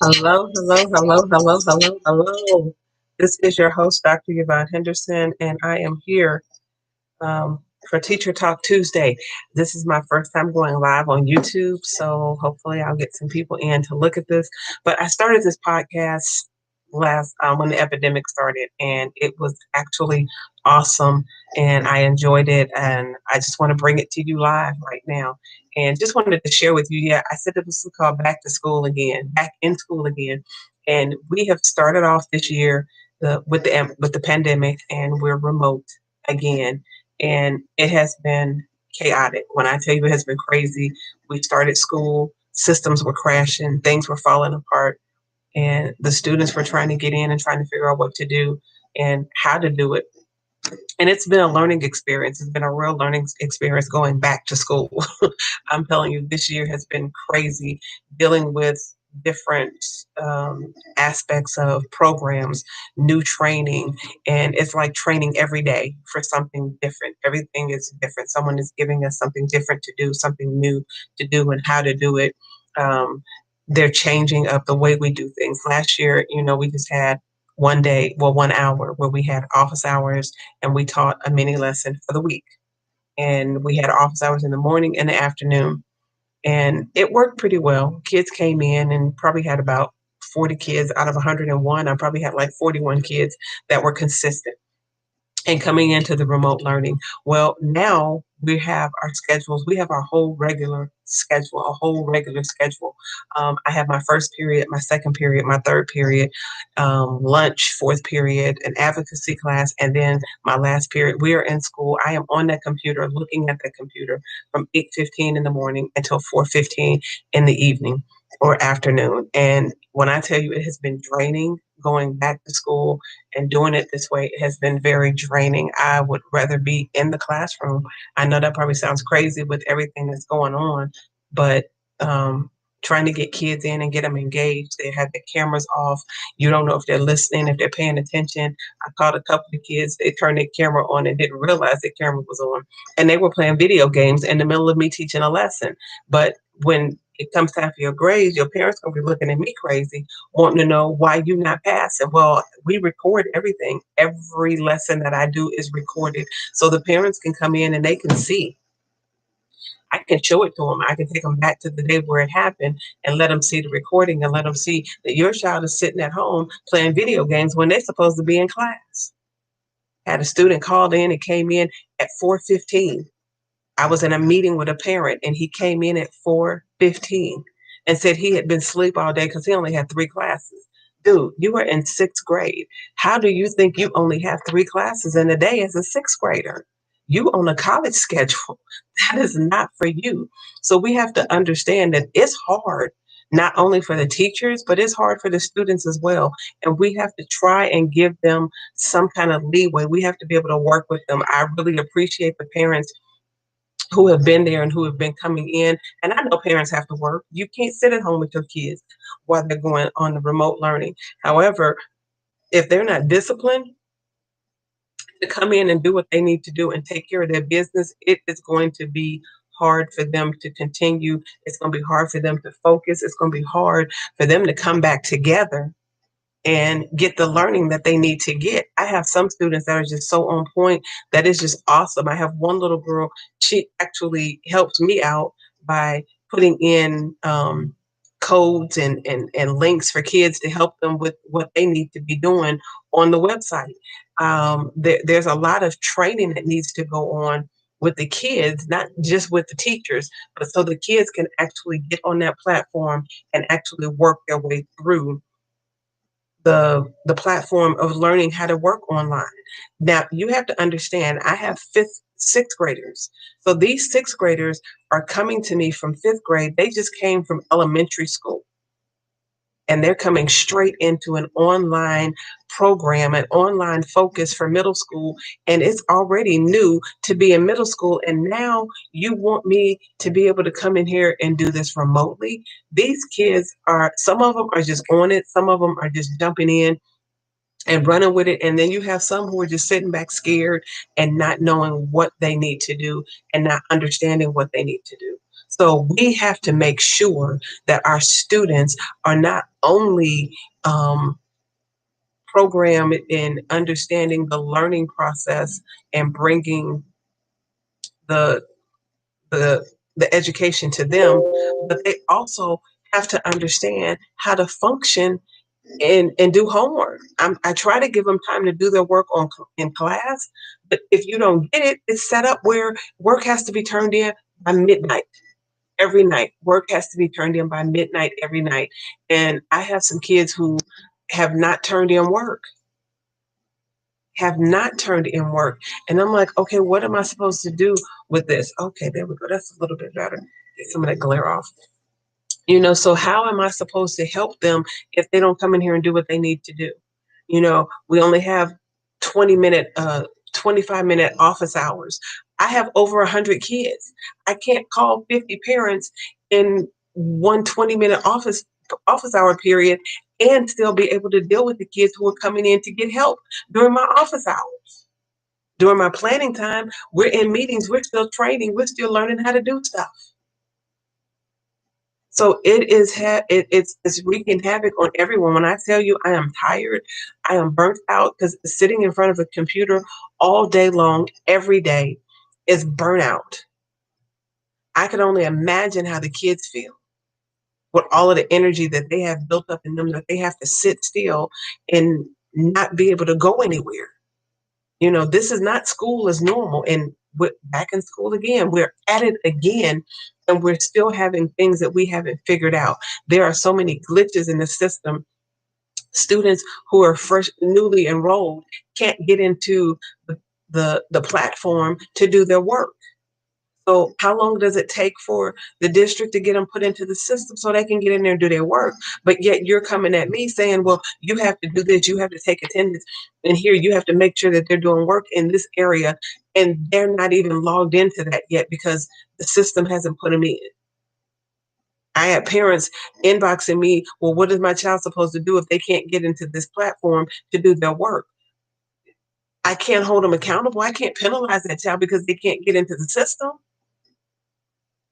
Hello, hello, hello, hello, hello, hello. This is your host, Dr. Yvonne Henderson, and I am here for Teacher Talk Tuesday. This is my first time going live on YouTube, so hopefully I'll get some people in to look at this. But I started this podcast last when the epidemic started, and it was actually awesome, and I enjoyed it, and I just want to bring it to you live right now. And just wanted to share with you, yeah, I said it was called Back to School Again, Back in School Again, and we have started off this year with the pandemic, and we're remote again, and it has been chaotic. When I tell you it has been crazy, we started school, systems were crashing, things were falling apart, and the students were trying to get in and trying to figure out what to do and how to do it. And it's been a learning experience. It's been a real learning experience going back to school. I'm telling you, this year has been crazy dealing with different aspects of programs, new training, and it's like training every day for something different. Everything is different. Someone is giving us something different to do, something new to do, and how to do it. Um, they're changing up the way we do things. Last year, we just had one day, well, 1 hour where we had office hours and we taught a mini lesson for the week. And we had office hours in the morning and the afternoon. And it worked pretty well. Kids came in and probably had about 40 kids out of 101. I probably had like 41 kids that were consistent and coming into the remote learning. Well, now we have our schedules. We have our whole regular schedule, a whole regular schedule. I have my first period, my second period, my third period, lunch, fourth period, an advocacy class, and then my last period. We are in school. I am on that computer, looking at that computer from 8:15 in the morning until 4:15 in the evening or afternoon. And when I tell you it has been draining going back to school and doing it this way, it has been very draining. I would rather be in the classroom. I know that probably sounds crazy with everything that's going on, but um, trying to get kids in and get them engaged, they have their cameras off. You don't know if they're listening, if they're paying attention. I caught a couple of kids, they turned their camera on and didn't realize their camera was on. And they were playing video games in the middle of me teaching a lesson. But when it comes time for your grades, your parents gonna be looking at me crazy, wanting to know why you not passing. Well, we record everything. Every lesson that I do is recorded, so the parents can come in and they can see. I can show it to them. I can take them back to the day where it happened and let them see the recording and let them see that your child is sitting at home playing video games when they're supposed to be in class. Had a student called in and came in at 4:15. I was in a meeting with a parent and he came in at 4:15 and said he had been asleep all day because he only had 3 classes. Dude, you were in sixth grade. How do you think you only have 3 classes in a day as a sixth grader? You on a college schedule. That is not for you. So we have to understand that it's hard, not only for the teachers, but it's hard for the students as well. And we have to try and give them some kind of leeway. We have to be able to work with them. I really appreciate the parents who have been there and who have been coming in. And I know parents have to work. You can't sit at home with your kids while they're going on the remote learning. However, if they're not disciplined to come in and do what they need to do and take care of their business, it is going to be hard for them to continue. It's going to be hard for them to focus. It's going to be hard for them to come back together and get the learning that they need to get. I have some students that are just so on point that is just awesome. I have one little girl, she actually helped me out by putting in codes and links for kids to help them with what they need to be doing on the website. There's a lot of training that needs to go on with the kids, not just with the teachers, but so the kids can actually get on that platform and actually work their way through the platform of learning how to work online. Now, you have to understand, I have sixth graders. So these sixth graders are coming to me from fifth grade. They just came from elementary school and they're coming straight into an online program, an online focus for middle school. And it's already new to be in middle school. And now you want me to be able to come in here and do this remotely. These kids are, some of them are just on it, some of them are just jumping in and running with it. And then you have some who are just sitting back scared and not knowing what they need to do and not understanding what they need to do. So we have to make sure that our students are not only programmed in understanding the learning process and bringing the the the education to them, but they also have to understand how to function and do homework. I try to give them time to do their work in class, but if you don't get it, it's set up where work has to be turned in by midnight every night. Work has to be turned in by midnight every night. And I have some kids who have not turned in work, have not turned in work. And I'm like, okay, what am I supposed to do with this? Okay, there we go. That's a little bit better. Get some of that glare off. So how am I supposed to help them if they don't come in here and do what they need to do? We only have 20-minute, 25-minute office hours. I have over 100 kids. I can't call 50 parents in one 20-minute office hour period and still be able to deal with the kids who are coming in to get help during my office hours. During my planning time, we're in meetings, we're still training, we're still learning how to do stuff. So it's wreaking havoc on everyone. When I tell you I am tired, I am burnt out because sitting in front of a computer all day long, every day, is burnout. I can only imagine how the kids feel with all of the energy that they have built up in them, that they have to sit still and not be able to go anywhere. This is not school as normal. And we're back in school again. We're at it again, and we're still having things that we haven't figured out. There are so many glitches in the system. Students who are fresh, newly enrolled, can't get into the platform to do their work. So how long does it take for the district to get them put into the system so they can get in there and do their work? But yet you're coming at me saying, well, you have to do this, you have to take attendance, and here you have to make sure that they're doing work in this area, and they're not even logged into that yet because the system hasn't put them in. I had parents inboxing me, well, what is my child supposed to do if they can't get into this platform to do their work? I can't hold them accountable. I can't penalize that child because they can't get into the system.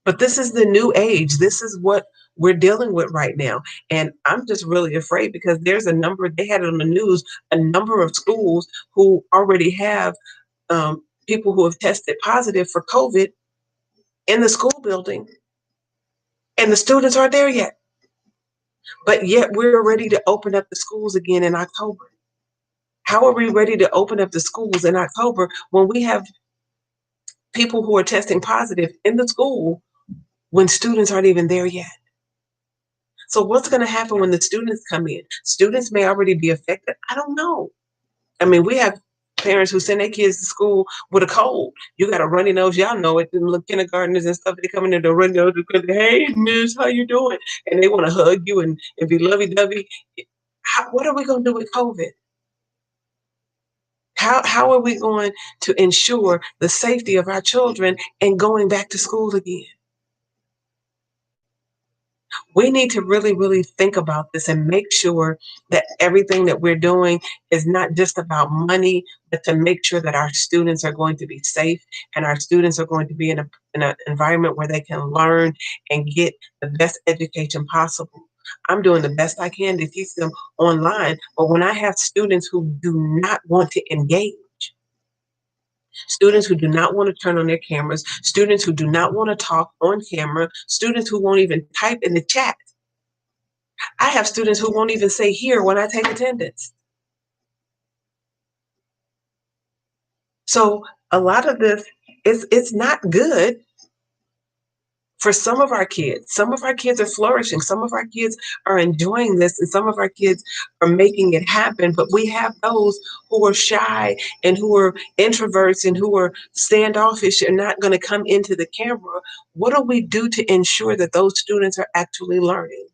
But this is the new age. This is what we're dealing with right now. And I'm just really afraid because there's a number, they had it on the news, a number of schools who already have people who have tested positive for COVID in the school building, and the students aren't there yet. But yet we're ready to open up the schools again in October. How are we ready to open up the schools in October when we have people who are testing positive in the school when students aren't even there yet? So what's going to happen when the students come in? Students may already be affected. I don't know. I mean, we have parents who send their kids to school with a cold. You got a runny nose. Y'all know it. The little kindergartners and stuff, they come in there, the runny nose, because, hey, miss, how you doing? And they want to hug you and be lovey-dovey. What are we going to do with COVID? How are we going to ensure the safety of our children and going back to school again? We need to really, really think about this and make sure that everything that we're doing is not just about money, but to make sure that our students are going to be safe and our students are going to be in an environment where they can learn and get the best education possible. I'm doing the best I can to teach them online, but when I have students who do not want to engage, students who do not want to turn on their cameras, students who do not want to talk on camera, students who won't even type in the chat. I have students who won't even say here when I take attendance. So a lot of this it's not good for some of our kids. Some of our kids are flourishing. Some of our kids are enjoying this, and some of our kids are making it happen. But we have those who are shy and who are introverts and who are standoffish and not going to come into the camera. What do we do to ensure that those students are actually learning?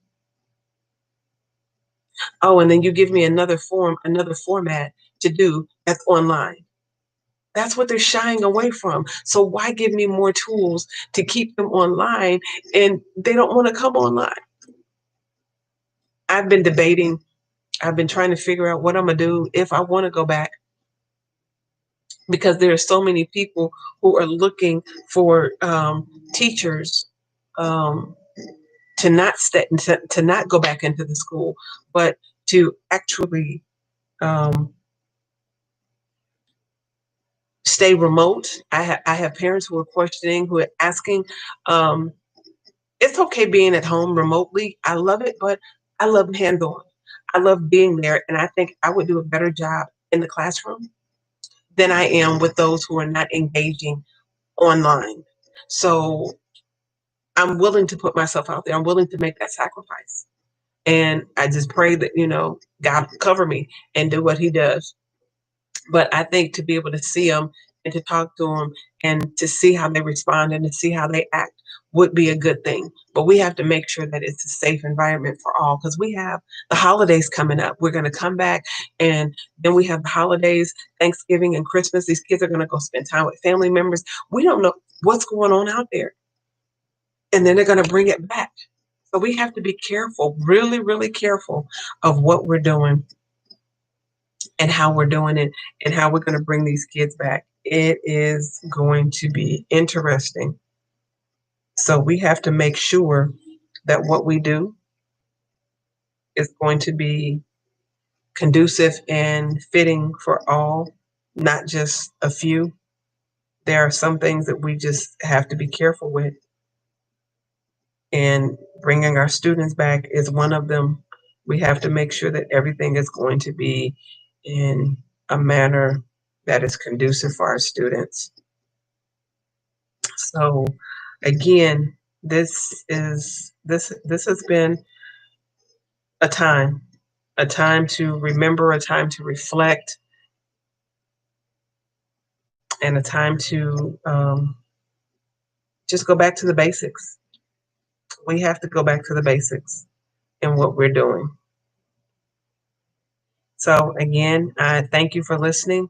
Oh, and then you give me another format to do that's online. That's what they're shying away from. So why give me more tools to keep them online and they don't want to come online? I've been debating, I've been trying to figure out what I'm going to do if I want to go back because there are so many people who are looking for teachers um, to not to not go back into the school, but to actually um, stay remote. I have parents who are questioning, who are asking. Um, it's okay being at home remotely. I love it, but I love hands on. I love being there, and I think I would do a better job in the classroom than I am with those who are not engaging online. So I'm willing to put myself out there. I'm willing to make that sacrifice. And I just pray that, God cover me and do what he does. But I think to be able to see them and to talk to them and to see how they respond and to see how they act would be a good thing. But we have to make sure that it's a safe environment for all because we have the holidays coming up. We're going to come back and then we have the holidays, Thanksgiving and Christmas. These kids are going to go spend time with family members. We don't know what's going on out there. And then they're going to bring it back. So we have to be careful, really, really careful of what we're doing and how we're doing it and how we're going to bring these kids back. It is going to be interesting. So we have to make sure that what we do is going to be conducive and fitting for all, not just a few. There are some things that we just have to be careful with. And bringing our students back is one of them. We have to make sure that everything is going to be in a manner that is conducive for our students. So again, this has been a time, a time to remember, a time to reflect, and a time to just go back to the basics. We have to go back to the basics in what we're doing. So again, I thank you for listening.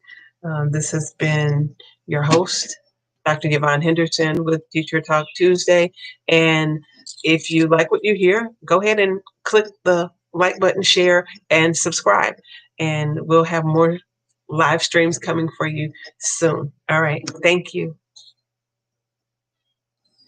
This has been your host, Dr. Yvonne Henderson with Teacher Talk Tuesday. And if you like what you hear, go ahead and click the like button, share, and subscribe. And we'll have more live streams coming for you soon. All right. Thank you.